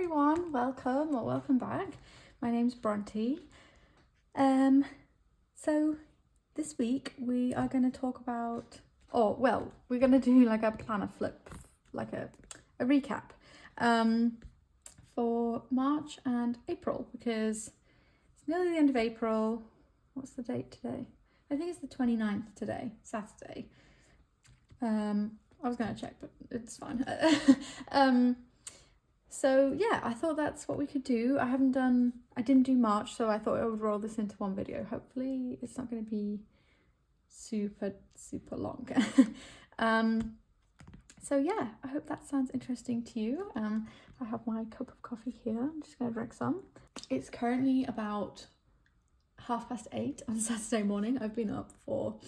everyone, welcome or welcome back. My name's Bronte. So this week we are going to talk about, we're going to do like a planner flip, like a recap for March and April, because it's nearly the end of April. What's the date today? I think it's the 29th today, Saturday. I was going to check, but it's fine. So yeah, I thought that's what we could do. I didn't do March, so I thought I would roll this into one video. Hopefully it's not going to be super long. So yeah, I hope that sounds interesting to you. I have my cup of coffee here. I'm just going to drink some. It's currently about 8:30 on Saturday morning. I've been up for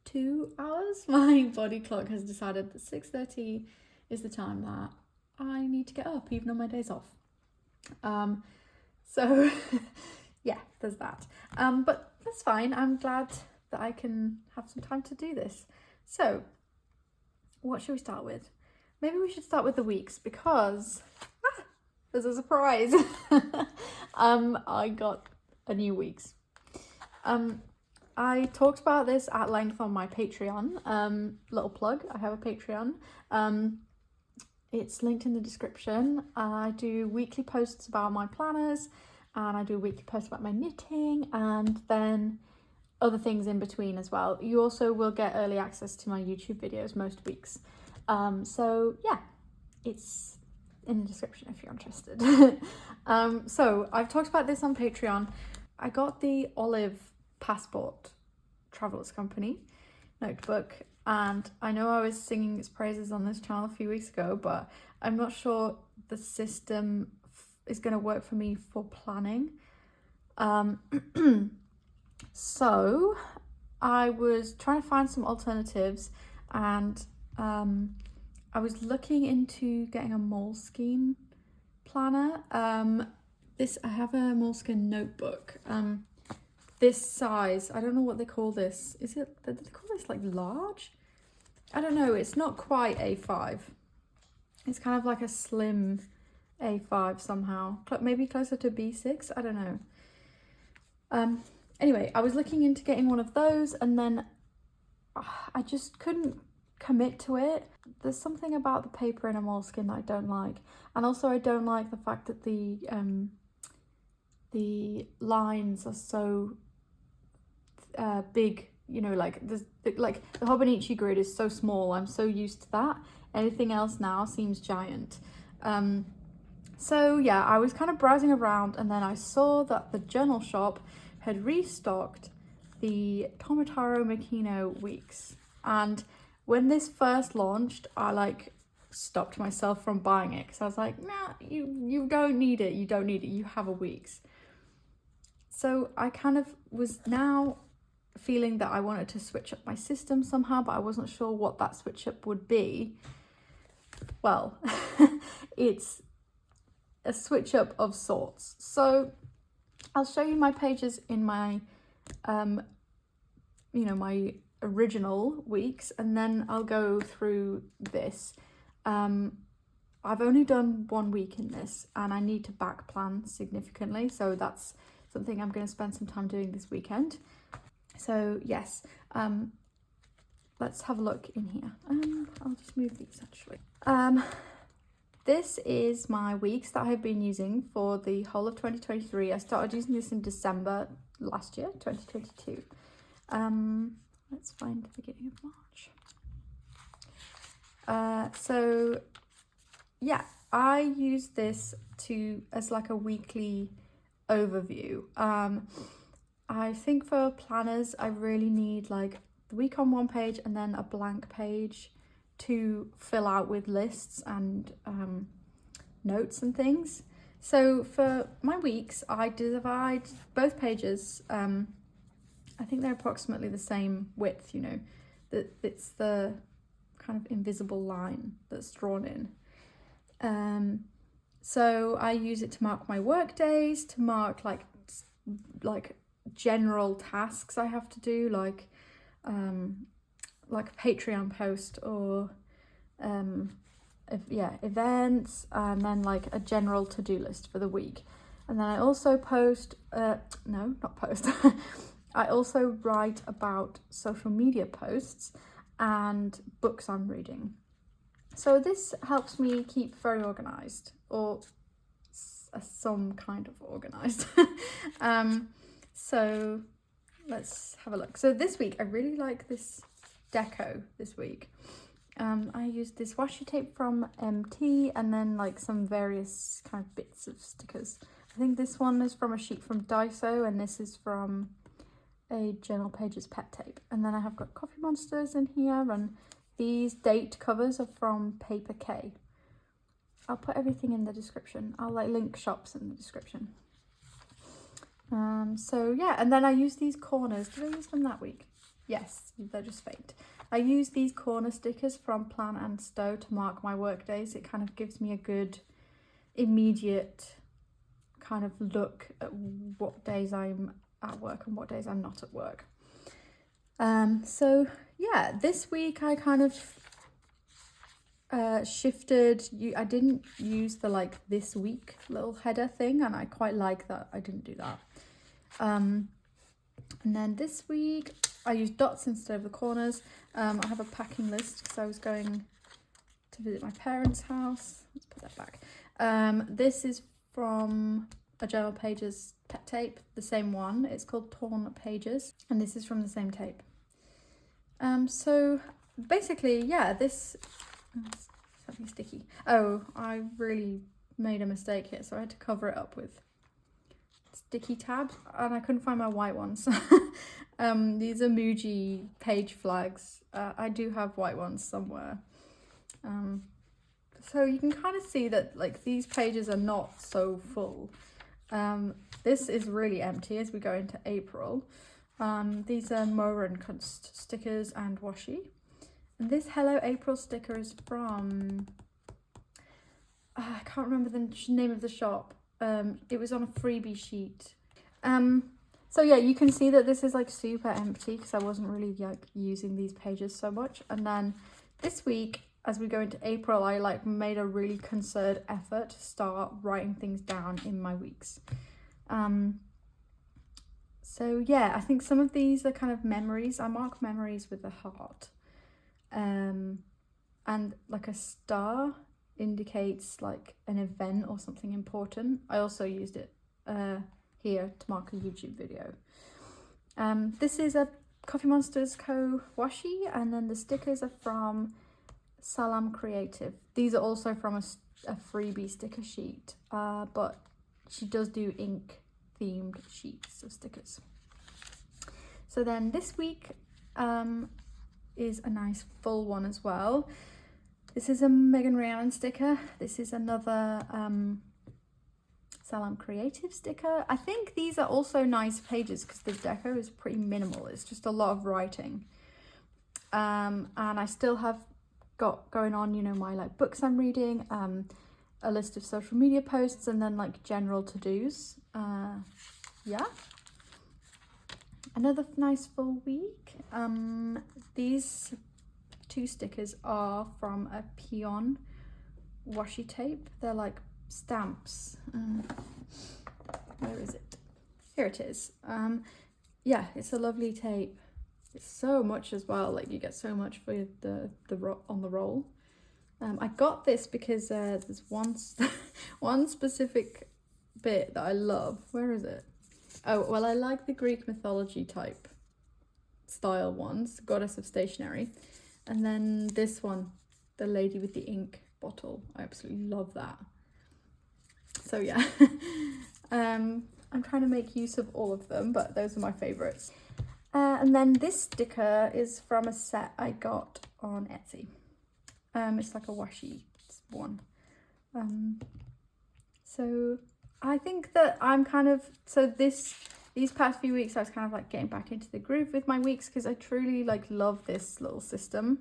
2 hours. My body clock has decided that 6:30 is the time that I need to get up, even on my days off. So yeah, there's that. But that's fine. I'm glad that I can have some time to do this. So what should we start with? Maybe we should start with the weeks, because there's a surprise. I got a new weeks. I talked about this at length on my Patreon. Little plug, I have a Patreon. It's linked in the description. I do weekly posts about my planners, and I do a weekly post about my knitting, and then other things in between as well. You also will get early access to my YouTube videos most weeks. So yeah, it's in the description if you're interested. So I've talked about this on Patreon. I got the Olive Passport Travelers Company notebook, and I know I was singing its praises on this channel a few weeks ago, but I'm not sure the system is going to work for me for planning. So I was trying to find some alternatives, and I was looking into getting a Moleskine planner. I have a Moleskine notebook. This size, I don't know what they call this. Did they call this like large? I don't know, it's not quite A5. It's kind of like a slim A5 somehow. Maybe closer to B6, I don't know. Anyway, I was looking into getting one of those, and then I just couldn't commit to it. There's something about the paper in a Moleskine that I don't like. And also I don't like the fact that the lines are so big, you know, like the Hobonichi grid is so small. I'm so used to that. Anything else now seems giant. So yeah, I was kind of browsing around, and then I saw that the journal shop had restocked the Tomotaro Makino weeks. And when this first launched, I stopped myself from buying it, because I was like, nah, you don't need it. You have a weeks. So I kind of was now feeling that I wanted to switch up my system somehow, but I wasn't sure what that switch up would be. Well, it's a switch up of sorts. So I'll show you my pages in my, my original weeks, and then I'll go through this. I've only done 1 week in this, and I need to back plan significantly. So that's something I'm going to spend some time doing this weekend. So yes, let's have a look in here. I'll just move these actually. This is my weeks that I've been using for the whole of 2023. I started using this in December last year, 2022. Let's find the beginning of March. So yeah, I use this as like a weekly overview. I think for planners, I really need like the week on one page and then a blank page to fill out with lists and notes and things. So for my weeks, I divide both pages. I think they're approximately the same width, you know, that it's the kind of invisible line that's drawn in. So I use it to mark my work days, to mark like general tasks I have to do, like a Patreon post, or events, and then like a general to-do list for the week. And then I also post, no, not post. I also write about social media posts and books I'm reading. So this helps me keep very organized, or some kind of organized. So let's have a look. So this week I really like this deco this week. I used this washi tape from MT, and then like some various kind of bits of stickers. I think this one is from a sheet from Daiso, and this is from a Journal Pages pet tape. And then I have got Coffee Monsters in here, and these date covers are from Paper K. I'll put everything in the description. I'll like link shops in the description. So yeah, and then I use these corners. Did I use them that week? Yes, they're just faint. I use these corner stickers from Plan and Stow to mark my work days. It kind of gives me a good immediate kind of look at what days I'm at work and what days I'm not at work. So yeah, this week I kind of shifted. I didn't use the like this week little header thing, and I quite like that I didn't do that. And then this week I used dots instead of the corners. I have a packing list because I was going to visit my parents' house. Let's put that back. This is from a Journal Pages pet tape, the same one. It's called Torn Pages, and this is from the same tape. So basically, yeah, this something sticky. Oh, I really made a mistake here, so I had to cover it up with sticky tabs, and I couldn't find my white ones. These are Muji page flags. I do have white ones somewhere. So you can kind of see that like these pages are not so full. This is really empty as we go into April. These are Moran Kunst stickers and washi. And this Hello April sticker is from, I can't remember the name of the shop. It was on a freebie sheet. So yeah, you can see that this is like super empty because I wasn't really like using these pages so much. And then this week, as we go into April, I like made a really concerted effort to start writing things down in my weeks. So yeah, I think some of these are kind of memories. I mark memories with a heart. And like a star indicates like an event or something important. I also used it here to mark a YouTube video. This is a Coffee Monsters Co. washi, and then the stickers are from Salam Creative. These are also from a freebie sticker sheet, but she does do ink themed sheets of stickers. So then this week is a nice full one as well. This is a Megan Rhiannon sticker. This is another Salam Creative sticker. I think these are also nice pages because the deco is pretty minimal. It's just a lot of writing. And I still have got going on, you know, my like books I'm reading, a list of social media posts, and then like general to-dos. Yeah. Another nice full week. These two stickers are from a Peon washi tape. They're like stamps. Where is it? Here it is. Yeah, it's a lovely tape. It's so much as well. Like you get so much for the on the roll. I got this because there's one specific bit that I love. Where is it? Oh, well, I like the Greek mythology type style ones, Goddess of Stationery. And then this one, the lady with the ink bottle. I absolutely love that. So yeah, I'm trying to make use of all of them, but those are my favorites. And then this sticker is from a set I got on Etsy. It's like a washi one. So I think that I'm kind of, so these past few weeks I was kind of like getting back into the groove with my weeks because I truly like love this little system.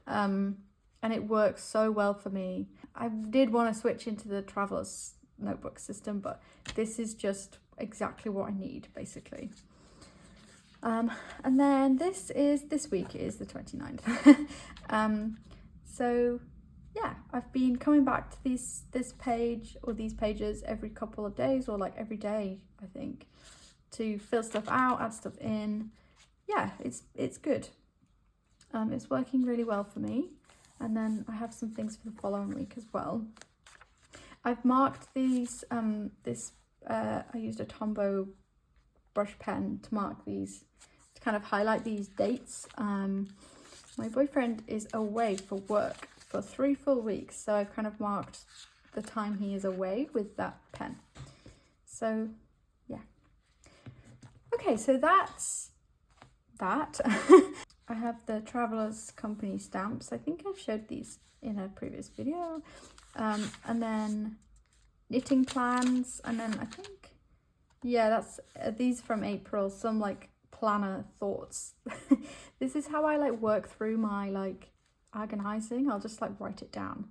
And it works so well for me. I did want to switch into the traveler's notebook system, but this is just exactly what I need basically. And then this week is the 29th. So yeah, I've been coming back to this page or these pages every couple of days, or like every day, I think, to fill stuff out, add stuff in. Yeah, it's good. It's working really well for me. And then I have some things for the following week as well. I've marked these, I used a Tombow brush pen to mark these, to kind of highlight these dates. My boyfriend is away for work for 3 full weeks, so I've kind of marked the time he is away with that pen. So yeah. Okay, so that's that. I have the Traveller's Company stamps. I think I've showed these in a previous video. And then knitting plans, and then I think, yeah, that's these from April, some like planner thoughts. This is how I like work through my like agonizing. I'll just like write it down,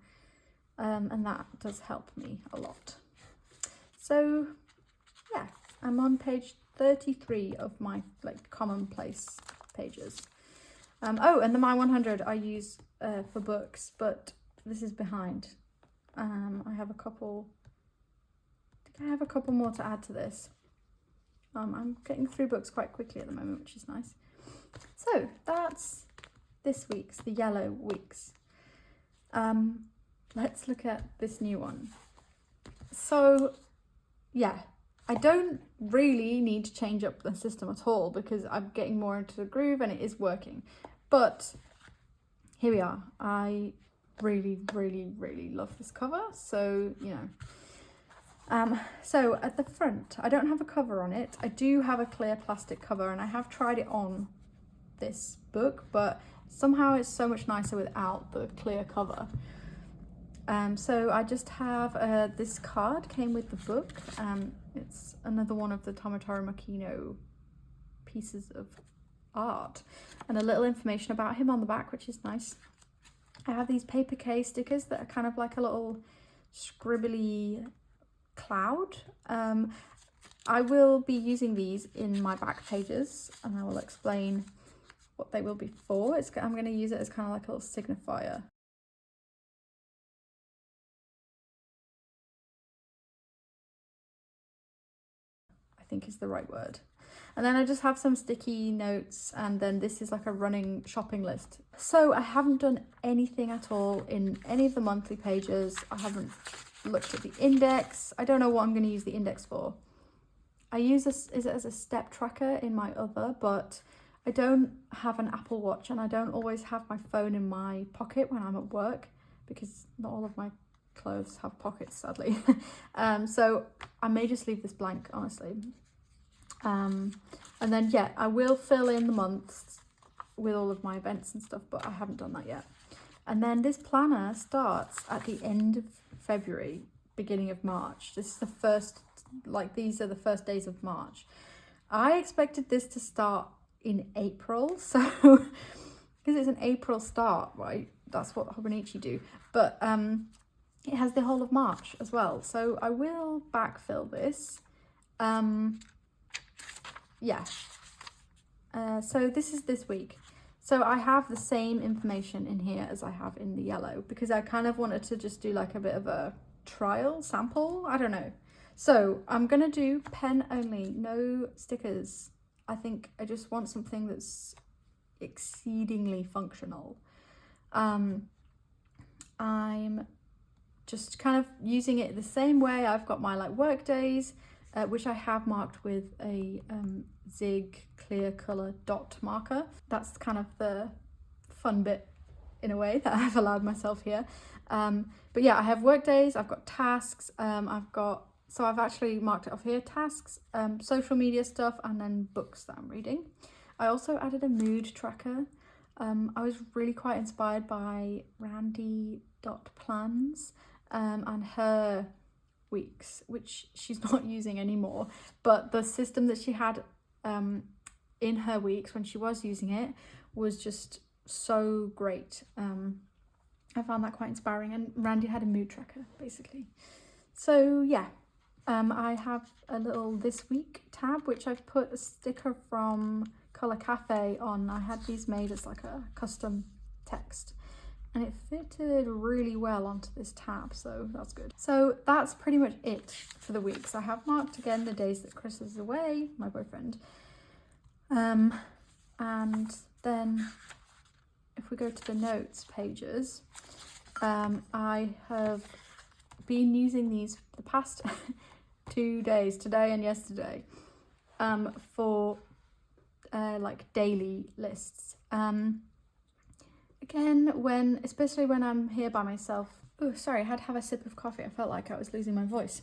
and that does help me a lot. So yeah, I'm on page 33 of my like commonplace pages. Oh, and the My 100 I use for books, but this is behind. I have a couple more to add to this. I'm getting through books quite quickly at the moment, which is nice. So that's this week's, the yellow weeks. Let's look at this new one. So yeah, I don't really need to change up the system at all because I'm getting more into the groove and it is working. But here we are. I really, really, really love this cover. So, you know. So at the front, I don't have a cover on it. I do have a clear plastic cover, and I have tried it on this book, but somehow it's so much nicer without the clear cover. So I just have this card came with the book. It's another one of the Tomotaro Makino pieces of art, and a little information about him on the back, which is nice. I have these paper K stickers that are kind of like a little scribbly cloud. I will be using these in my back pages, and I will explain what they will be for. I'm going to use it as kind of like a little signifier. I think is the right word. And then I just have some sticky notes, and then this is like a running shopping list. So I haven't done anything at all in any of the monthly pages. I haven't looked at the index. I don't know what I'm going to use the index for. I use this as a step tracker in my other, but I don't have an Apple Watch, and I don't always have my phone in my pocket when I'm at work because not all of my clothes have pockets, sadly. So I may just leave this blank, honestly. And then yeah, I will fill in the months with all of my events and stuff, but I haven't done that yet. And then this planner starts at the end of February, beginning of March. This is the first, like these are the first days of March. I expected this to start in April, so because it's an April start, right? That's what Hobonichi do. But it has the whole of March as well, so I will backfill this. Yeah. So this is this week. So I have the same information in here as I have in the yellow because I kind of wanted to just do like a bit of a trial sample. I don't know. So I'm going to do pen only, no stickers. I think I just want something that's exceedingly functional. I'm just kind of using it the same way. I've got my like work days, which I have marked with a Zig clear colour dot marker. That's kind of the fun bit in a way that I've allowed myself here. But yeah, I have work days, I've got tasks, so I've actually marked it off here, tasks, social media stuff, and then books that I'm reading. I also added a mood tracker. I was really quite inspired by Randy.plans and her weeks, which she's not using anymore, but the system that she had in her weeks when she was using it was just so great. I found that quite inspiring, and Randy had a mood tracker basically. So yeah, I have a little this week tab which I've put a sticker from Colour Cafe on. I had these made as like a custom text, and it fitted really well onto this tab, so that's good. So that's pretty much it for the weeks. I have marked again the days that Chris is away, my boyfriend. And then if we go to the notes pages, I have been using these the past 2 days, today and yesterday, for like daily lists. Again, especially when I'm here by myself. Oh, sorry, I had to have a sip of coffee. I felt like I was losing my voice.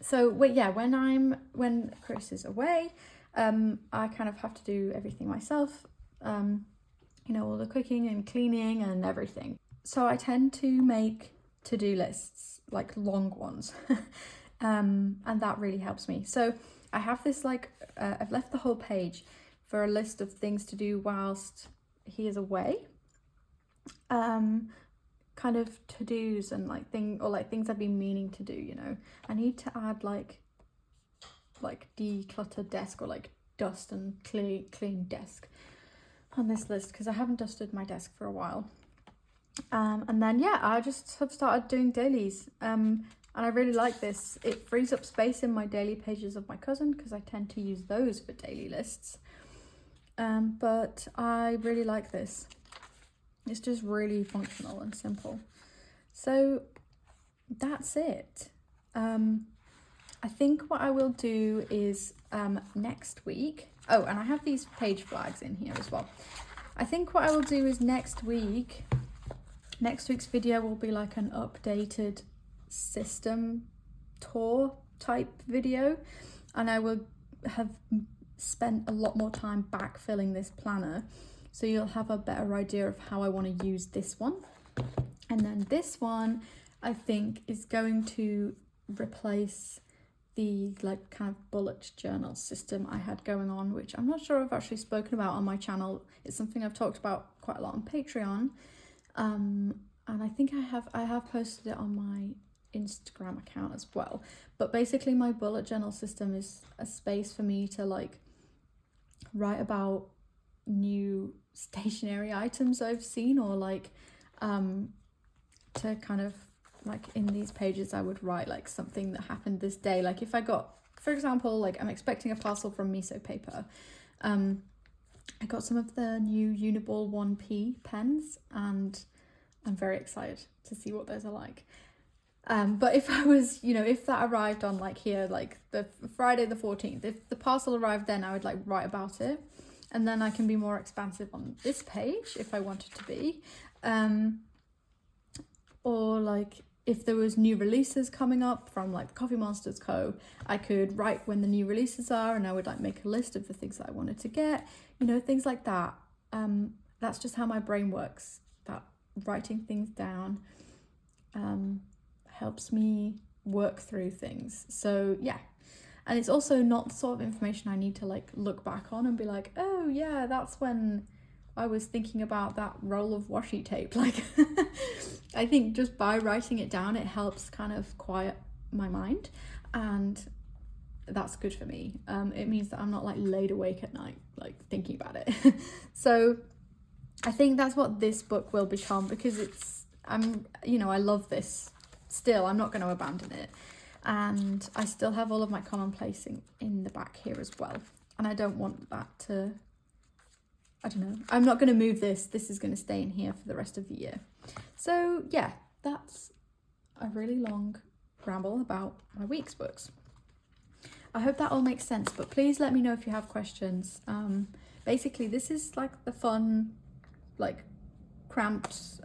So when Chris is away, I kind of have to do everything myself. You know, all the cooking and cleaning and everything. So I tend to make to-do lists, like long ones, and that really helps me. So I have this I've left the whole page for a list of things to do whilst he is away. Kind of to-dos and things I've been meaning to do, you know. I need to add like decluttered desk, or like dust and clean desk on this list, because I haven't dusted my desk for a while. And then I just have started doing dailies, and I really like this. It frees up space in my daily pages of my cousin, because I tend to use those for daily lists. But I really like this. It's just really functional and simple. So that's it. I think what I will do is next week. Oh, and I have these page flags in here as well. I think what I will do is next week's video will be like an updated system tour type video, and I will have spent a lot more time backfilling this planner, so you'll have a better idea of how I want to use this one. And then this one I think is going to replace the kind of bullet journal system I had going on, which I'm not sure I've actually spoken about on my channel. It's something I've talked about quite a lot on Patreon, and I think I have posted it on my Instagram account as well. But basically my bullet journal system is a space for me to write about new stationery items I've seen, or to kind of in these pages I would write something that happened this day. Like if I got, for example, I'm expecting a parcel from Miso Paper. I got some of the new Uniball 1P pens, and I'm very excited to see what those are like. But if I was, if that arrived on the Friday the 14th, if the parcel arrived then, I would write about it, and then I can be more expansive on this page if I wanted to be. Or if there was new releases coming up from the Coffee Monsters Co., I could write when the new releases are, and I would make a list of the things that I wanted to get, things like that. That's just how my brain works. That writing things down helps me work through things. So yeah, and it's also not the sort of information I need to look back on and be like, oh yeah, that's when I was thinking about that roll of washi tape. I think just by writing it down, it helps kind of quiet my mind, and that's good for me. It means that I'm not laid awake at night thinking about it. So I think that's what this book will become, because I love this still. I'm not going to abandon it, and I still have all of my commonplacing in the back here as well, and I don't want that to, I don't know, I'm not going to move this. This is going to stay in here for the rest of the year. So yeah, that's a really long ramble about my week's books. I hope that all makes sense, but please let me know if you have questions. Basically this is the fun, cramped,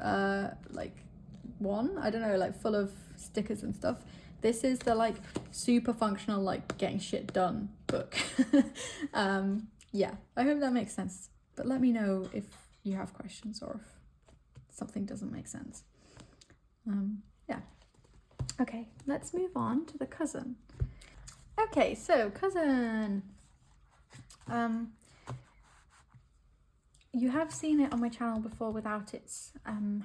one, I don't know, full of stickers and stuff. This is the super functional, getting shit done book. Yeah, I hope that makes sense. But let me know if you have questions or if something doesn't make sense. Yeah. Okay, let's move on to the cousin. Okay, so cousin. You have seen it on my channel before without its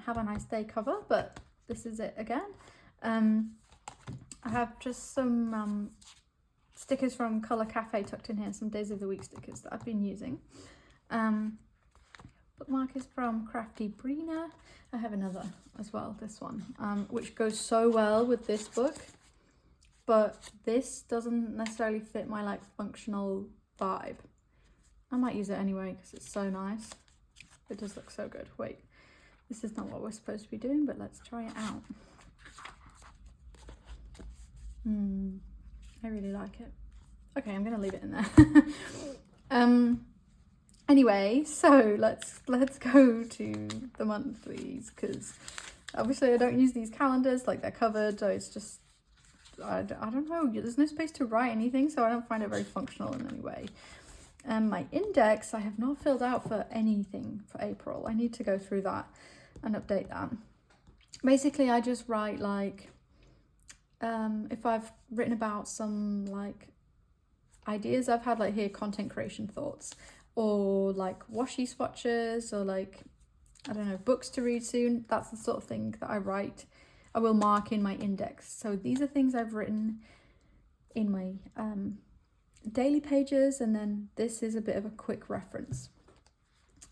Have a Nice Day cover, but this is it again. I have just some stickers from Colour Cafe tucked in here, some Days of the Week stickers that I've been using. bookmark is from Crafty Brina. I have another as well, this one, which goes so well with this book, but this doesn't necessarily fit my like functional vibe. I might use it anyway because it's so nice. It does look so good. Wait, this is not what we're supposed to be doing, but let's try it out. I really like it. Okay, I'm gonna leave it in there. Anyway, so let's go to the monthlies, because obviously I don't use these calendars, like they're covered, so it's just, I don't know, there's no space to write anything, so I don't find it very functional in any way. My index I have not filled out for anything for April. I need to go through that and update that. Basically I just write like if I've written about some like ideas I've had, like here, content creation thoughts, or like washi swatches, or like, I don't know, books to read soon. That's the sort of thing that I write. I will mark in my index. So these are things I've written in my daily pages, and then this is a bit of a quick reference.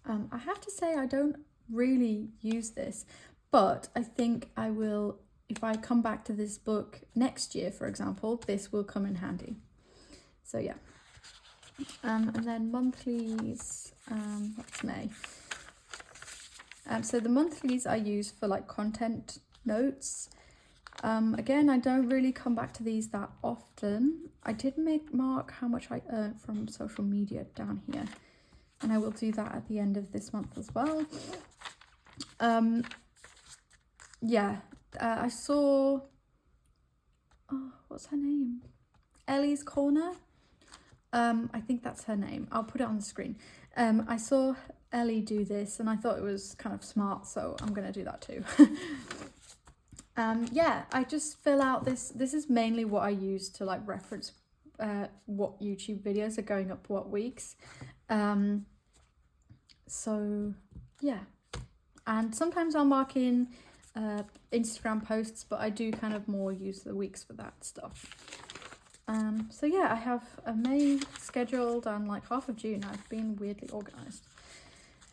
I have to say I don't really use this, but I think I will, if I come back to this book next year, for example, this will come in handy. So yeah. And then monthlies, that's May. So the monthlies I use for like content notes. Again, I don't really come back to these that often. I did mark how much I earned from social media down here, and I will do that at the end of this month as well. Yeah, I saw, oh, what's her name? Ellie's Corner. I think that's her name. I'll put it on the screen. I saw Ellie do this and I thought it was kind of smart, so I'm gonna do that too. Yeah, I just fill out this. This is mainly what I use to like reference what YouTube videos are going up what weeks. So yeah, and sometimes I'll mark in Instagram posts, but I do kind of more use the weeks for that stuff. So yeah, I have a May scheduled and like half of June. I've been weirdly organised.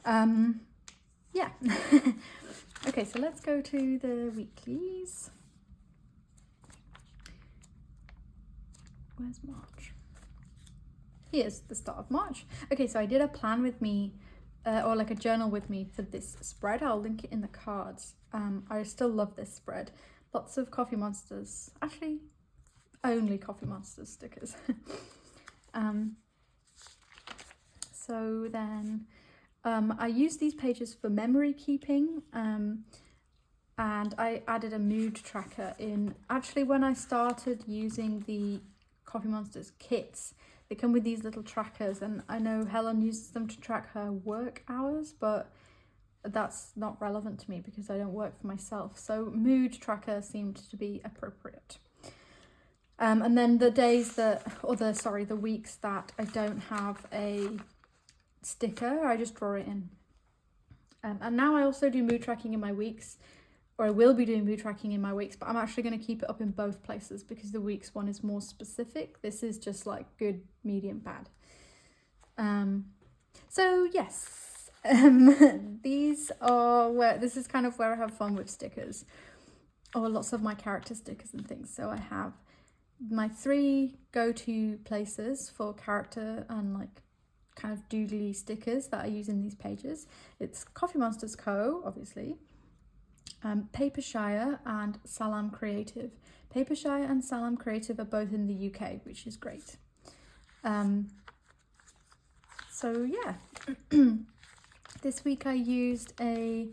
Yeah. Okay, so let's go to the weeklies. Where's March? Here's the start of March. Okay, so I did a plan with me, or like a journal with me for this spread. I'll link it in the cards. I still love this spread. Lots of Coffee Monsters. Actually, only Coffee Monsters stickers. So then I use these pages for memory keeping, and I added a mood tracker in. Actually, when I started using the Coffee Monsters kits, they come with these little trackers, and I know Helen uses them to track her work hours, but that's not relevant to me because I don't work for myself. So mood tracker seemed to be appropriate. And then the days that, or the weeks that I don't have a sticker, I just draw it in. And now I also do mood tracking in my weeks, or I will be doing mood tracking in my weeks, but I'm actually going to keep it up in both places because the weeks one is more specific. This is just like good, medium, bad. So yes, these are where, this is kind of where I have fun with stickers, or lots of my character stickers and things. So I have my 3 go-to places for character and like kind of doodly stickers that I use in these pages. It's Coffee Monsters Co, obviously, Papershire and Salam Creative. Papershire and Salam Creative are both in the UK, which is great. So yeah, this week I used a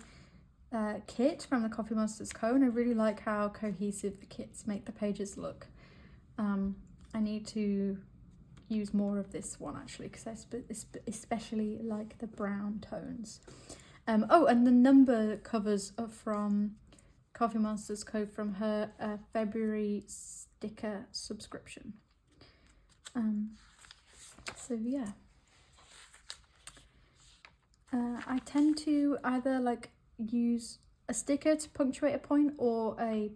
kit from the Coffee Monsters Co, and I really like how cohesive the kits make the pages look. I need to use more of this one actually, because I especially like the brown tones. Oh, and the number covers are from Coffee Monsters Co from her February sticker subscription. So yeah, I tend to either like use a sticker to punctuate a point or a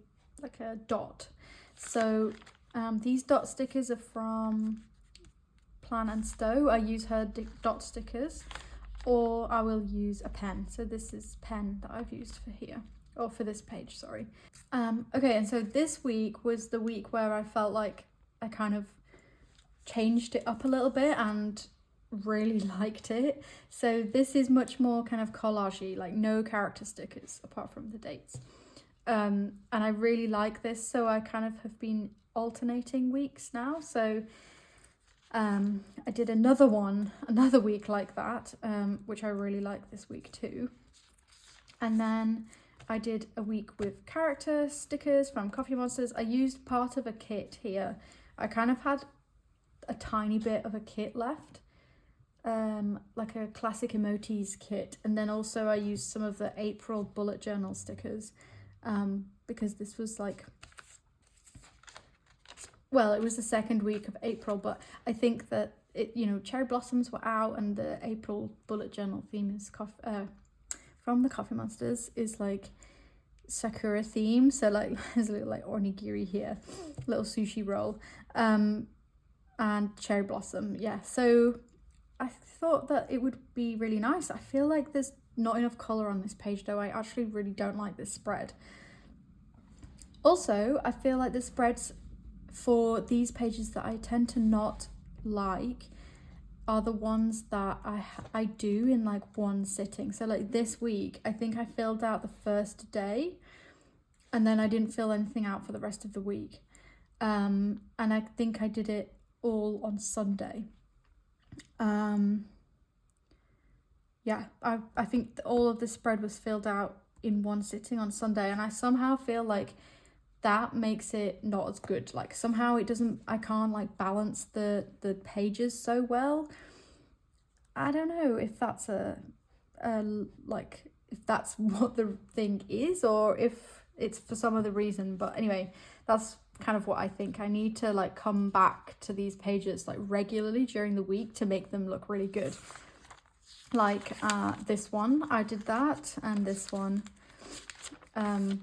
dot. So these dot stickers are from Plan and Stow. I use her dot stickers. or I will use a pen. So this is pen that I've used for here, or for this page, sorry. Okay, and so this week was the week where I felt like I kind of changed it up a little bit and really liked it. So this is much more kind of collage-y, like no character stickers apart from the dates. And I really like this, so I kind of have been alternating weeks now. So I did another week like that, which I really like this week too. And then I did a week with character stickers from Coffee Monsters. I used part of a kit here. I kind of had a tiny bit of a kit left, like a classic emotes kit. And then also I used some of the April bullet journal stickers, because this was like, well, it was the second week of April, but I think that cherry blossoms were out, and the April bullet journal theme is from the Coffee Monsters is like sakura theme. So like there's a little like onigiri here, little sushi roll, and cherry blossom. Yeah, so I thought that it would be really nice. I feel like there's not enough colour on this page though. I actually really don't like this spread. Also, I feel like the spreads for these pages that I tend to not like are the ones that I do in like one sitting. So like this week, I think I filled out the first day and then I didn't fill anything out for the rest of the week. And I think I did it all on Sunday. Yeah, I think all of the spread was filled out in one sitting on Sunday, and I somehow feel like that makes it not as good. Like somehow I can't like balance the pages so well. I don't know if that's if that's what the thing is, or if it's for some other reason. But anyway, that's kind of what I think. I need to like come back to these pages like regularly during the week to make them look really good. Like this one, I did that, and this one, and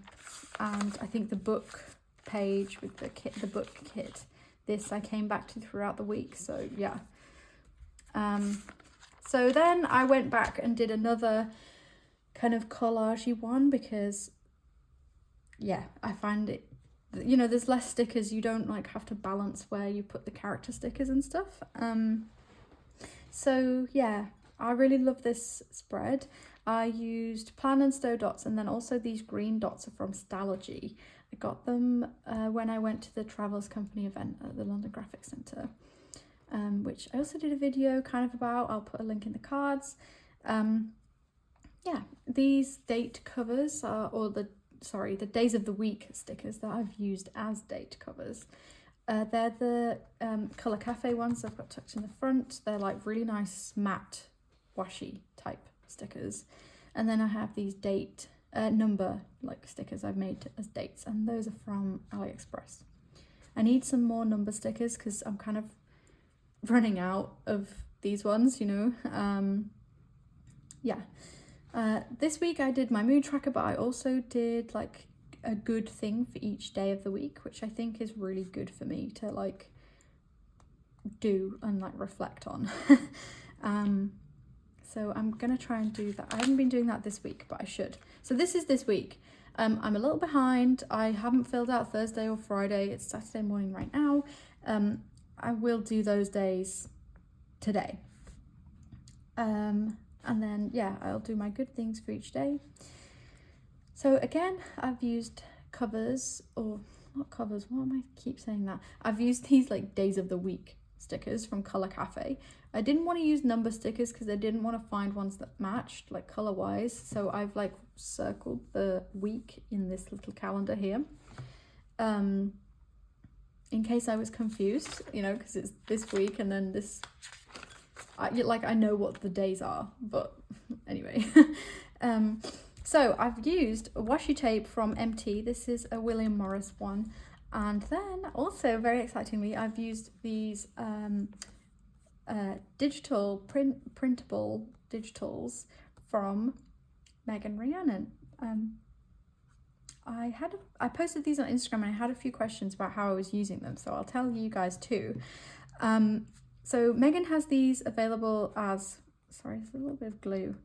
I think the book page with the book kit, this I came back to throughout the week. So yeah. So then I went back and did another kind of collage-y one, because yeah, I find it, there's less stickers. You don't like have to balance where you put the character stickers and stuff. So yeah, I really love this spread. I used Plan and Stow dots, and then also these green dots are from Stalogy. I got them when I went to the Travels Company event at the London Graphic Centre, which I also did a video kind of about. I'll put a link in the cards. Yeah, these date covers are, the days of the week stickers that I've used as date covers. They're the Colour Cafe ones I've got tucked in the front. They're like really nice matte washi type stickers. And then I have these date number like stickers I've made as dates, and those are from AliExpress. I need some more number stickers because I'm kind of running out of these ones, yeah. This week I did my mood tracker, but I also did like a good thing for each day of the week, which I think is really good for me to like do and like reflect on. So I'm gonna try and do that. I haven't been doing that this week, but I should. So this is this week. I'm a little behind. I haven't filled out Thursday or Friday. It's Saturday morning right now. I will do those days today. And then, yeah, I'll do my good things for each day. So again, I've used covers, or not covers, why am I keep saying that? I've used these like days of the week stickers from Colour Cafe. I didn't want to use number stickers because I didn't want to find ones that matched like color wise. So I've like circled the week in this little calendar here. In case I was confused, because it's this week and then this, I know what the days are, but anyway. So I've used a washi tape from MT. This is a William Morris one. And then also, very excitingly, I've used these digital printable digitals from Megan Rhiannon. I posted these on Instagram and I had a few questions about how I was using them, so I'll tell you guys too. So Megan has these available as sorry, there's a little bit of glue.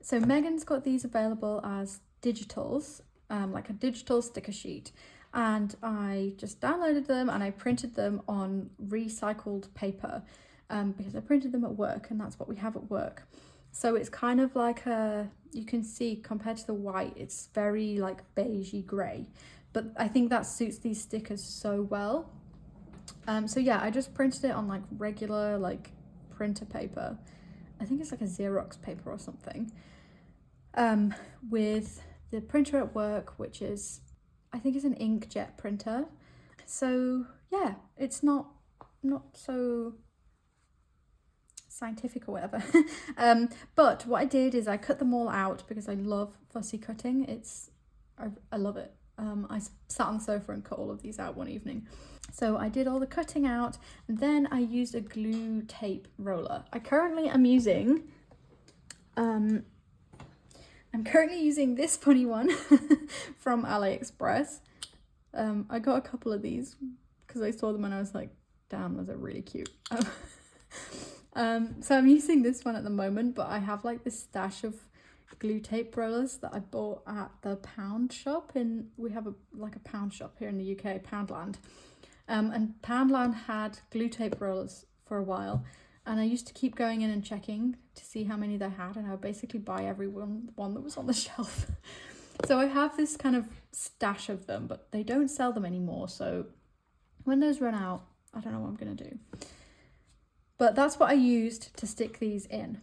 So Megan's got these available as digitals, like a digital sticker sheet. And I just downloaded them and I printed them on recycled paper because I printed them at work and that's what we have at work. So it's kind of like you can see compared to the white, it's very like beigey grey. But I think that suits these stickers so well. So yeah, I just printed it on like regular like printer paper. I think it's like a Xerox paper or something. With the printer at work, which is, I think it's an inkjet printer. So yeah, it's not so scientific or whatever. But what I did is I cut them all out because I love fussy cutting. I love it. I sat on the sofa and cut all of these out one evening. So I did all the cutting out and then I used a glue tape roller. I currently am using, I'm currently using this funny one from AliExpress. I got a couple of these because I saw them and I was like, damn, those are really cute. So I'm using this one at the moment, but I have like this stash of glue tape rollers that I bought at the pound shop we have a pound shop here in the UK, Poundland. And Poundland had glue tape rollers for a while. And I used to keep going in and checking to see how many they had. And I would basically buy every one that was on the shelf. So I have this kind of stash of them, but they don't sell them anymore. So when those run out, I don't know what I'm going to do. But that's what I used to stick these in.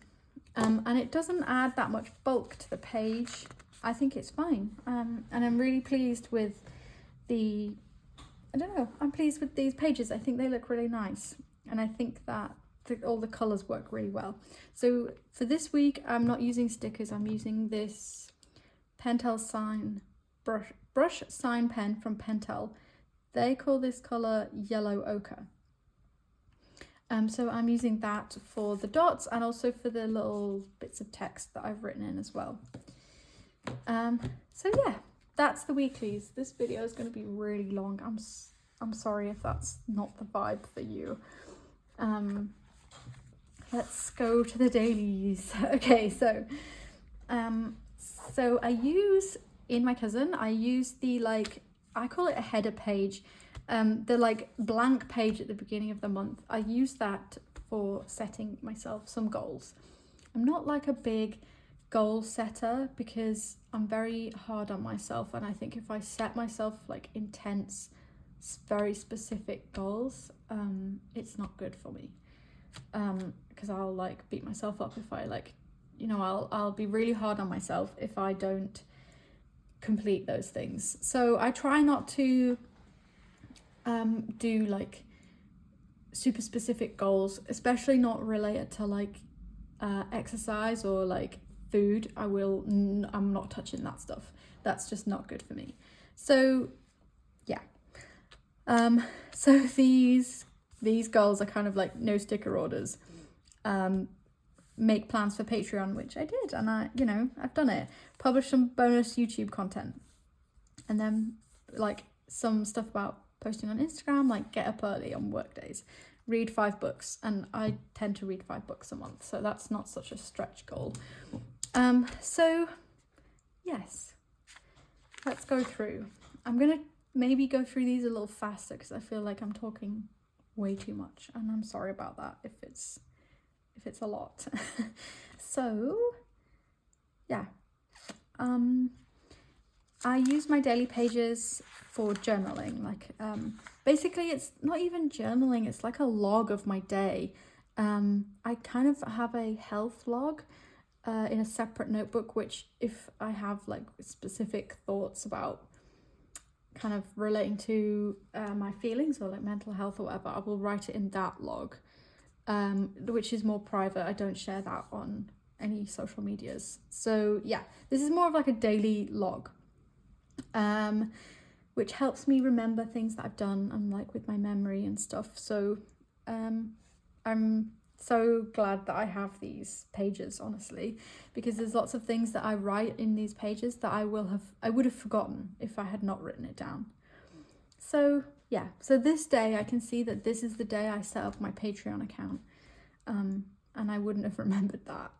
And it doesn't add that much bulk to the page. I think it's fine. And I'm really pleased with I'm pleased with these pages. I think they look really nice. And I think that all the colours work really well. So for this week, I'm not using stickers. I'm using this Pentel sign brush sign pen from Pentel. They call this colour yellow ochre. So I'm using that for the dots and also for the little bits of text that I've written in as well. So yeah, that's the weeklies. This video is going to be really long. I'm sorry if that's not the vibe for you. Let's go to the dailies. Okay, so I use in My Cousin, I use the I call it a header page. The blank page at the beginning of the month, I use that for setting myself some goals. I'm not like a big goal setter because I'm very hard on myself, and I think if I set myself like intense, very specific goals, it's not good for me. Because I'll like beat myself up if I I'll be really hard on myself if I don't complete those things. So I try not to do like super specific goals, especially not related to exercise or like food. I'm not touching that stuff. That's just not good for me. So yeah. So these goals are kind of like no sticker orders. Make plans for Patreon, which I did, and I've done it. Publish some bonus YouTube content, and then like some stuff about posting on Instagram, like get up early on work days, read 5 books, and I tend to read 5 books a month, so that's not such a stretch goal. So yes, let's go through. I'm gonna maybe go through these a little faster because I feel like I'm talking way too much, and I'm sorry about that if it's a lot. So yeah, I use my daily pages for journaling. Basically it's not even journaling, it's like a log of my day. I kind of have a health log in a separate notebook, which if I have like specific thoughts about kind of relating to my feelings or like mental health or whatever, I will write it in that log, which is more private. I don't share that on any social medias. So yeah, this is more of like a daily log, which helps me remember things that I've done and like with my memory and stuff. So I'm so glad that I have these pages, honestly, because there's lots of things that I write in these pages that I would have forgotten if I had not written it down. So yeah, so this day I can see that this is the day I set up my Patreon account. and I wouldn't have remembered that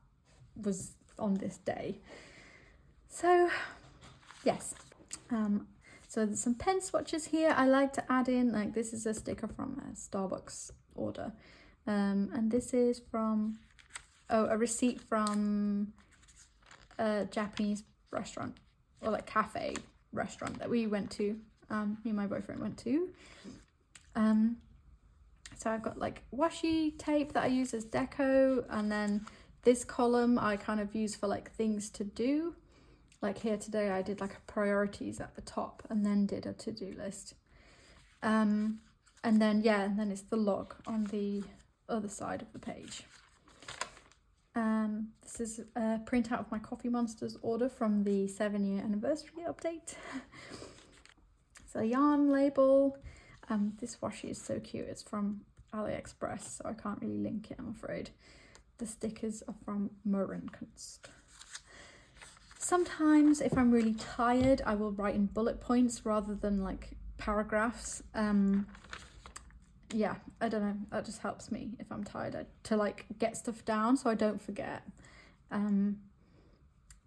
was on this day. So yes, so there's some pen swatches here. I like to add in, like, this is a sticker from a Starbucks order, and this is from a receipt from a Japanese restaurant, or like cafe restaurant that we went to. Me and my boyfriend went to. So I've got like washi tape that I use as deco, and then this column I kind of use for like things to do. Like here today I did like a priorities at the top and then did a to-do list. And then it's the log on the other side of the page. This is a printout of my Coffee Monsters order from the 7-year anniversary update. It's a yarn label. This washi is so cute. It's from AliExpress, so I can't really link it, I'm afraid. The stickers are from Kunst. Sometimes if I'm really tired, I will write in bullet points rather than like paragraphs. Yeah, I don't know, that just helps me if I'm tired to like get stuff down so I don't forget.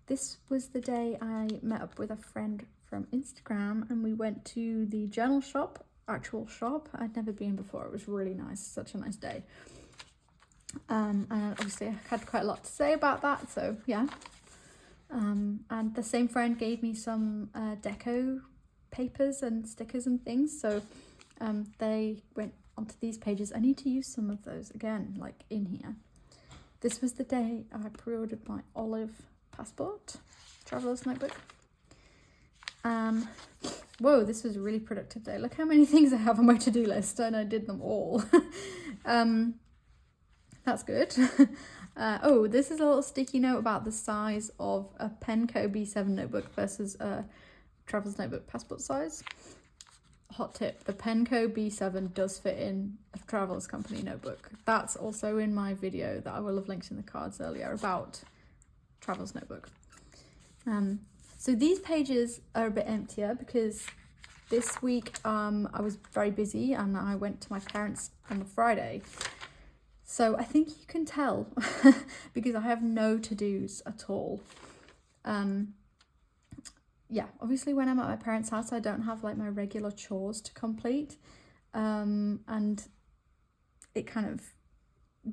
This was the day I met up with a friend from Instagram and we went to the journal shop, actual shop. I'd never been before. It was really nice, such a nice day. And obviously I had quite a lot to say about that, so yeah. And the same friend gave me some deco papers and stickers and things, so they went onto these pages. I need to use some of those again, like in here. This was the day I pre-ordered my olive passport, traveler's notebook. Whoa, this was a really productive day. Look how many things I have on my to-do list, and I did them all. That's good. Oh, this is a little sticky note about the size of a Penco B7 notebook versus a traveler's notebook passport size. Hot tip, the Penco B7 does fit in a traveler's company notebook. That's also in my video that I will have linked in the cards earlier about traveler's notebook. So these pages are a bit emptier because this week I was very busy and I went to my parents on the Friday. So I think you can tell because I have no to-dos at all. Yeah, obviously when I'm at my parents' house, I don't have like my regular chores to complete. And it kind of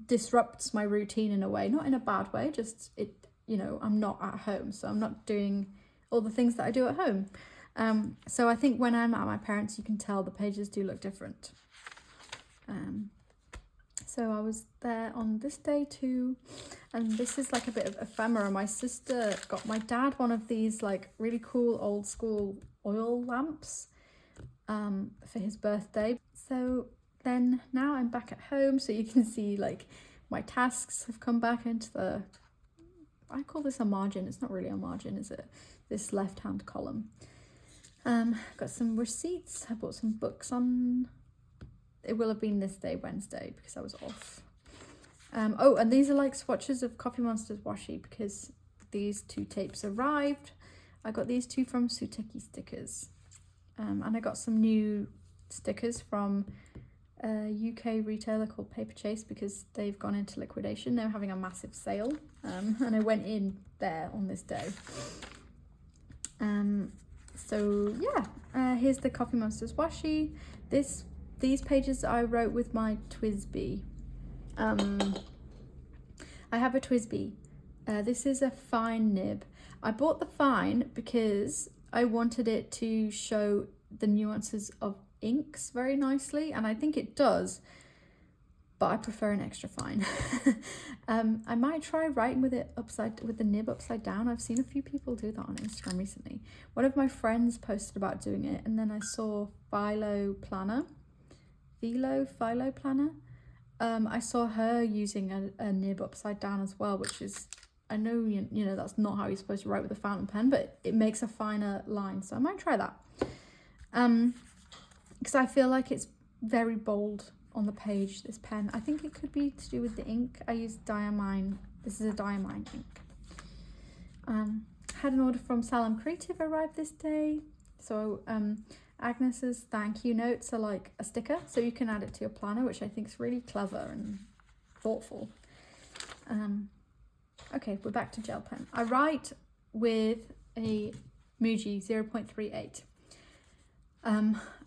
disrupts my routine in a way, not in a bad way, just I'm not at home, so I'm not doing all the things that I do at home. So I think when I'm at my parents', you can tell the pages do look different. So I was there on this day too, and this is like a bit of ephemera. My sister got my dad one of these like really cool old school oil lamps for his birthday. So then now I'm back at home, so you can see like my tasks have come back into the, I call this a margin. It's not really a margin, is it? This left-hand column. Got some receipts. I bought some books on, it will have been this day, Wednesday, because I was off. Oh, and these are like swatches of Coffee Monsters washi because these two tapes arrived. I got these two from Suteki Stickers. And I got some new stickers from a UK retailer called Paper Chase because they've gone into liquidation. They're having a massive sale. And I went in there on this day. So yeah, here's the Coffee Monsters washi. These pages I wrote with my TWSBI. I have a TWSBI. This is a fine nib. I bought the fine because I wanted it to show the nuances of inks very nicely, and I think it does, but I prefer an extra fine. I might try writing with it with the nib upside down. I've seen a few people do that on Instagram recently. One of my friends posted about doing it, and then I saw Philo Planner. I saw her using a nib upside down as well, which is, I know you know that's not how you're supposed to write with a fountain pen, but it makes a finer line, so I might try that. Because I feel like it's very bold on the page, this pen. I think it could be to do with the ink. I use Diamine. This is a Diamine ink. Had an order from Salem Creative arrive this day. So Agnes's thank you notes are like a sticker, so you can add it to your planner, which I think is really clever and thoughtful. Okay, we're back to gel pen. I write with a Muji 0.38.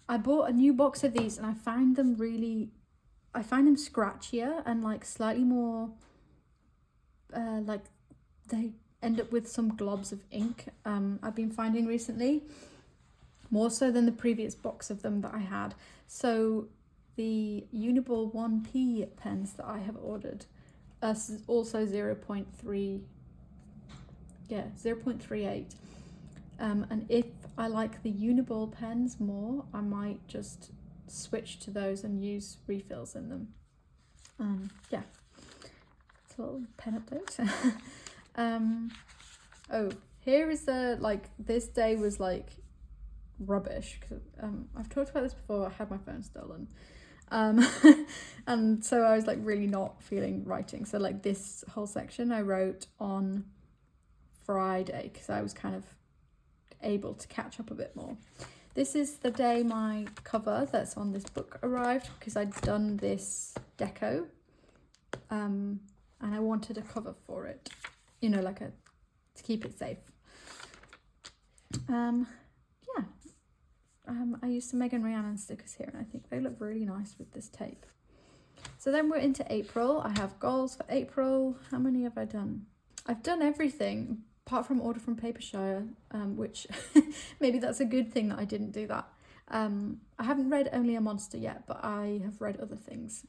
I bought a new box of these and I find them scratchier and like slightly more, like they end up with some globs of ink. I've been finding recently, more so than the previous box of them that I had. So the Uniball 1P pens that I have ordered are also 0.3, yeah, 0.38. And if I like the Uniball pens more, I might just switch to those and use refills in them. Yeah, it's a little pen update. Oh, here is the, like, this day was like rubbish, because I've talked about this before. I had my phone stolen, and so I was like really not feeling writing. So like this whole section I wrote on Friday because I was kind of able to catch up a bit more. This is the day my cover that's on this book arrived, because I'd done this deco, and I wanted a cover for it, you know, like to keep it safe. Yeah, I used some Megan Rhiannon stickers here, and I think they look really nice with this tape. So then we're into April. I have goals for April. How many have I done? I've done everything apart from order from Papershire, which maybe that's a good thing that I didn't do that. I haven't read Only a Monster yet, but I have read other things.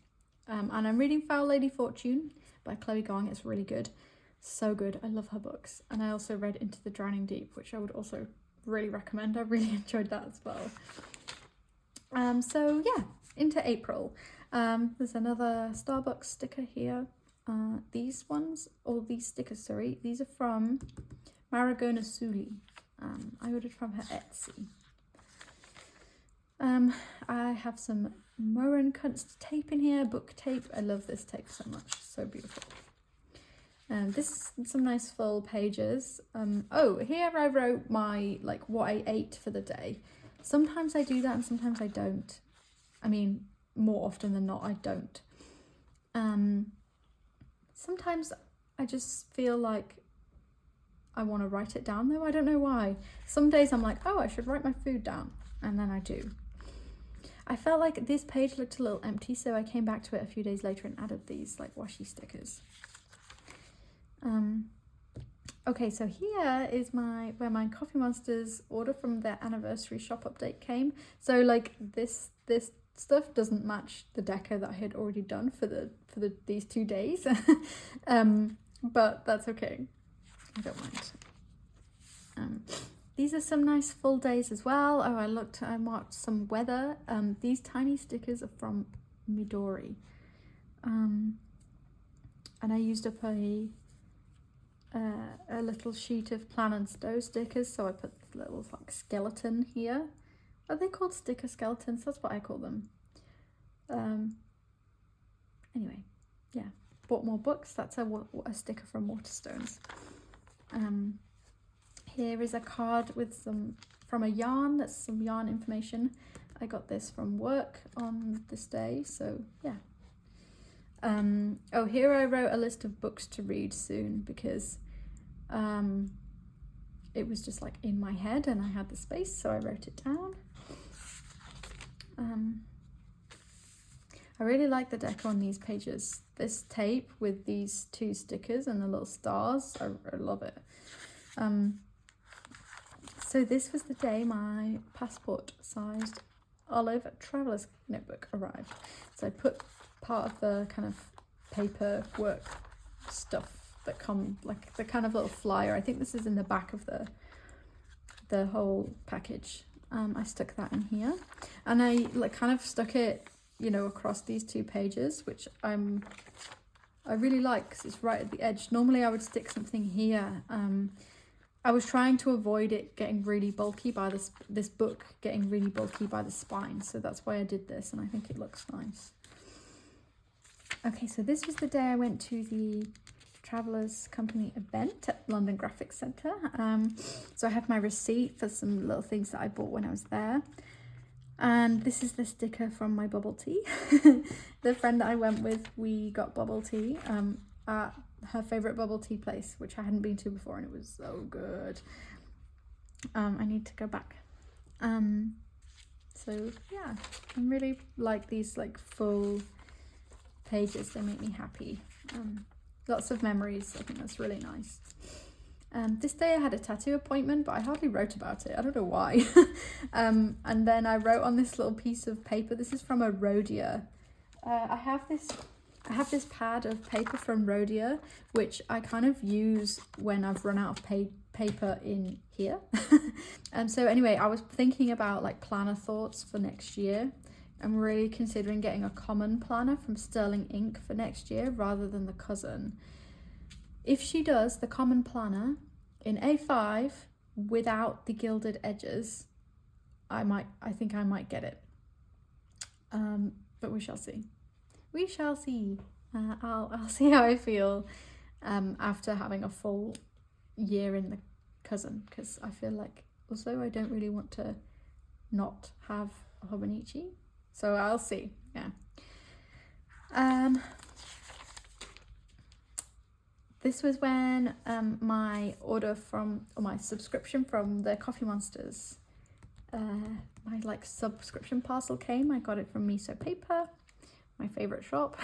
And I'm reading Foul Lady Fortune by Chloe Gong. It's really good. So good. I love her books. And I also read Into the Drowning Deep, which I would also really recommend. I really enjoyed that as well. So yeah, into April. There's another Starbucks sticker here. These stickers, sorry, these are from Maragona Suli. I ordered from her Etsy. I have some Moran Kunst tape in here, book tape. I love this tape so much, so beautiful. This is some nice full pages. Oh, here I wrote my, like, what I ate for the day. Sometimes I do that and sometimes I don't. I mean, more often than not, I don't. Sometimes I just feel like I want to write it down though. I don't know why. Some days I'm like, oh, I should write my food down. And then I do. I felt like this page looked a little empty, so I came back to it a few days later and added these like washi stickers. Okay, so here is where my Coffee Monsters order from their anniversary shop update came. So like this stuff doesn't match the deco that I had already done for these 2 days. But that's okay. I don't mind. These are some nice full days as well. Oh, I marked some weather. These tiny stickers are from Midori. And I used up a little sheet of Plan and Stow stickers, so I put this little like skeleton here. Are they called sticker skeletons? That's what I call them. Anyway, yeah, bought more books. That's a sticker from Waterstones. Here is a card with from a yarn. That's some yarn information. I got this from work on this day, so yeah. Oh, here I wrote a list of books to read soon, because it was just like in my head and I had the space, so I wrote it down. I really like the deco on these pages. This tape with these 2 stickers and the little stars, I love it. So this was the day my passport-sized olive traveller's notebook arrived. So I put part of the kind of paper work stuff that come, like the kind of little flyer. I think this is in the back of the whole package. I stuck that in here, and I like kind of stuck it, you know, across these 2 pages, which I really like because it's right at the edge. Normally I would stick something here. I was trying to avoid it getting really bulky by this book getting really bulky by the spine, so that's why I did this, and I think it looks nice. Okay, so this was the day I went to the Travellers Company event at London Graphics Centre. So I have my receipt for some little things that I bought when I was there. And this is the sticker from my bubble tea. The friend that I went with, we got bubble tea at her favourite bubble tea place, which I hadn't been to before, and it was so good. I need to go back. So yeah, I really like these like full pages. They make me happy. Lots of memories. I think that's really nice. This day I had a tattoo appointment, but I hardly wrote about it. I don't know why. And then I wrote on this little piece of paper. This is from a Rhodia. I have this pad of paper from Rhodia, which I kind of use when I've run out of paper in here. So anyway, I was thinking about like planner thoughts for next year. I'm really considering getting a common planner from Sterling Ink for next year rather than the cousin. If she does the common planner in A5 without the gilded edges, I think I might get it. But we shall see. We shall see. I'll see how I feel after having a full year in the cousin, because I feel like also I don't really want to not have a Hobonichi. So I'll see. Yeah. This was when my subscription from the Coffee Monsters, my like subscription parcel came. I got it from Miso Paper, my favorite shop.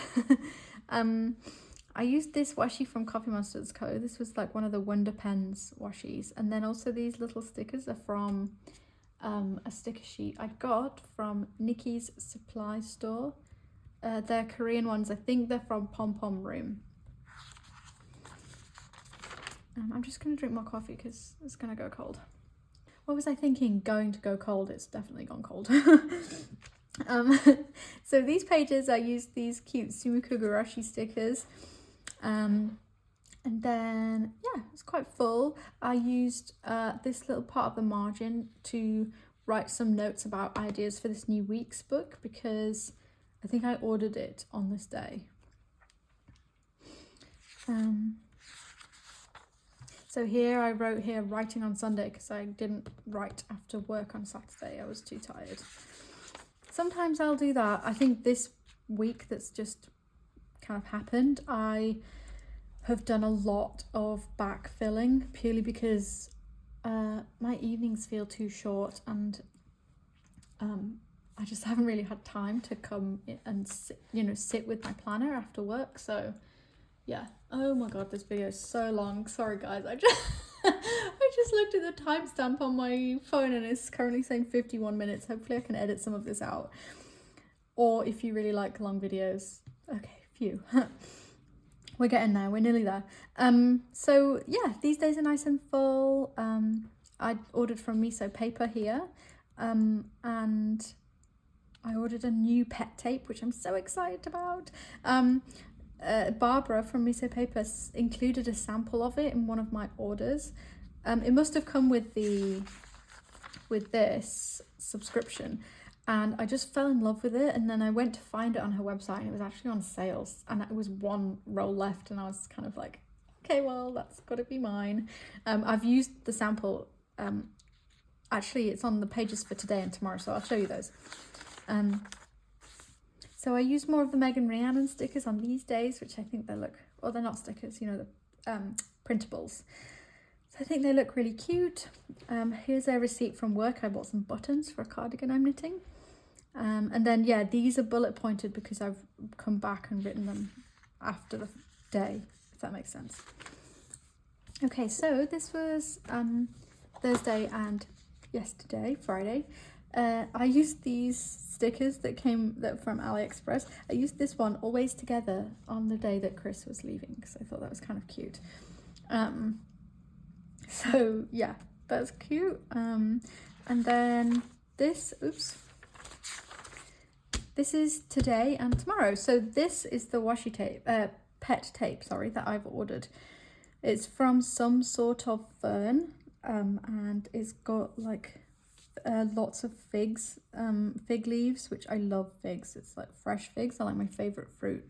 I used this washi from Coffee Monsters Co. This was like one of the Wonder Pens washies, and then also these little stickers are from a sticker sheet I got from Nikki's Supply Store. They're Korean ones. I think they're from Pom Pom Room. I'm just going to drink more coffee because it's going to go cold. What was I thinking? Going to go cold. It's definitely gone cold. So these pages, I used these cute Sumikugurashi stickers. And then, yeah, it's quite full. I used this little part of the margin to write some notes about ideas for this new week's book, because I think I ordered it on this day. So here I wrote here writing on Sunday because I didn't write after work on Saturday. I was too tired. Sometimes I'll do that. I think this week that's just kind of happened, I have done a lot of backfilling purely because my evenings feel too short, and I just haven't really had time to come and sit with my planner after work. So yeah. Oh my god, this video is so long. Sorry guys, I just looked at the timestamp on my phone and it's currently saying 51 minutes. Hopefully I can edit some of this out. Or if you really like long videos. Okay, phew. We're getting there, we're nearly there. So yeah, these days are nice and full. I ordered from Miso Paper here. And I ordered a new pet tape, which I'm so excited about. Barbara from Miso Paper included a sample of it in one of my orders. It must have come with this subscription, and I just fell in love with it, and then I went to find it on her website and it was actually on sale, and it was one roll left, and I was kind of like, okay, well, that's got to be mine. I've used the sample. Actually, it's on the pages for today and tomorrow, so I'll show you those. So I use more of the Megan Rhiannon stickers on these days, which I think they look, well, they're not stickers, you know, the printables. So I think they look really cute. Here's a receipt from work. I bought some buttons for a cardigan I'm knitting. And then, yeah, these are bullet pointed because I've come back and written them after the day, if that makes sense. Okay, so this was Thursday and yesterday, Friday. I used these stickers that came from AliExpress. I used this one, Always Together, on the day that Chris was leaving, because I thought that was kind of cute. So yeah, that's cute. And then this is today and tomorrow. So this is the washi tape, pet tape, sorry, that I've ordered. It's from Some Sort of Fern, and it's got like lots of figs, fig leaves, which I love figs. It's like fresh figs, I like my favorite fruit.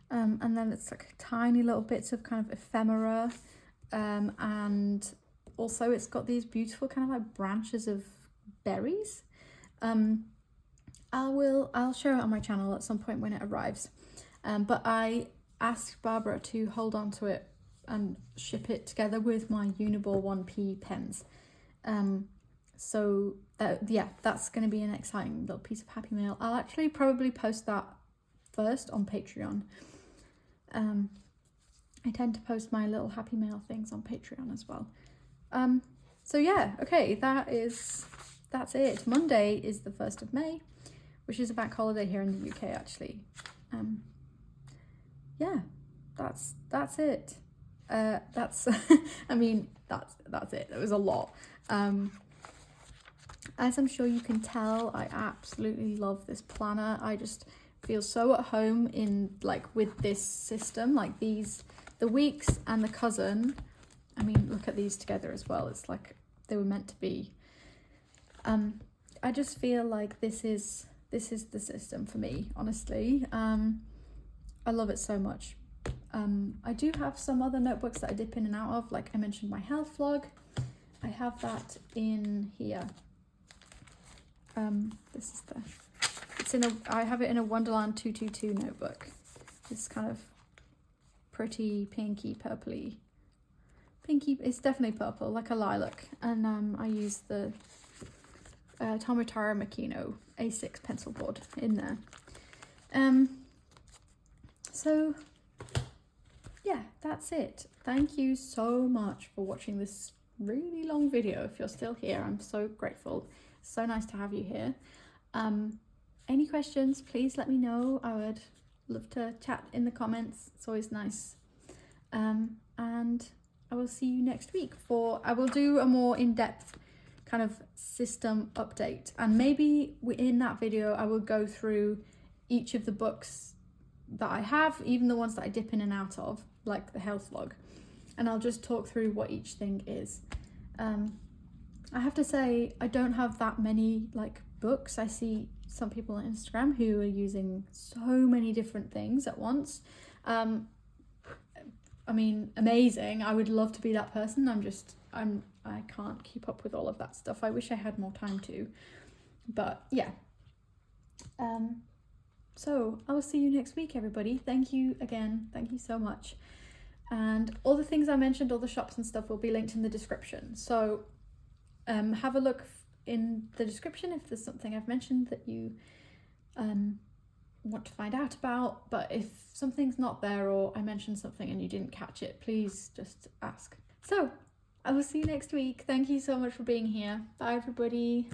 And then it's like tiny little bits of kind of ephemera, and also it's got these beautiful kind of like branches of berries. I'll share it on my channel at some point when it arrives. But I asked Barbara to hold on to it and ship it together with my Uniball 1p pens. So yeah, that's going to be an exciting little piece of Happy Mail. I'll actually probably post that first on Patreon. I tend to post my little Happy Mail things on Patreon as well. So yeah, okay, that's it. Monday is the 1st of May, which is a bank holiday here in the UK actually. Yeah, that's it. That's I mean, that's it. It was a lot. As I'm sure you can tell, I absolutely love this planner. I just feel so at home in with this system, like the weeks and the cousin. I mean, look at these together as well. It's like they were meant to be. I just feel like this is the system for me, honestly. I love it so much. I do have some other notebooks that I dip in and out of, like I mentioned my health vlog. I have that in here. This is I have it in a Wonderland 222 notebook. This kind of pretty pinky purpley. It's definitely purple, like a lilac. And I use the Tomotaro Makino A6 pencil board in there. So yeah, that's it. Thank you so much for watching this really long video. If you're still here, I'm so grateful. So nice to have you here. Any questions, please let me know. I would love to chat in the comments. It's always nice. And I will see you next week I will do a more in-depth kind of system update, and maybe in that video I will go through each of the books that I have, even the ones that I dip in and out of, like the health vlog, and I'll just talk through what each thing is. I have to say, I don't have that many books. I see some people on Instagram who are using so many different things at once. I mean, amazing. I would love to be that person. I can't keep up with all of that stuff. I wish I had more time to, but yeah. So I will see you next week, everybody. Thank you again. Thank you so much. And all the things I mentioned, all the shops and stuff will be linked in the description. So have a look in the description if there's something I've mentioned that you want to find out about. But if something's not there or I mentioned something and you didn't catch it, please just ask. So I will see you next week. Thank you so much for being here. Bye, everybody.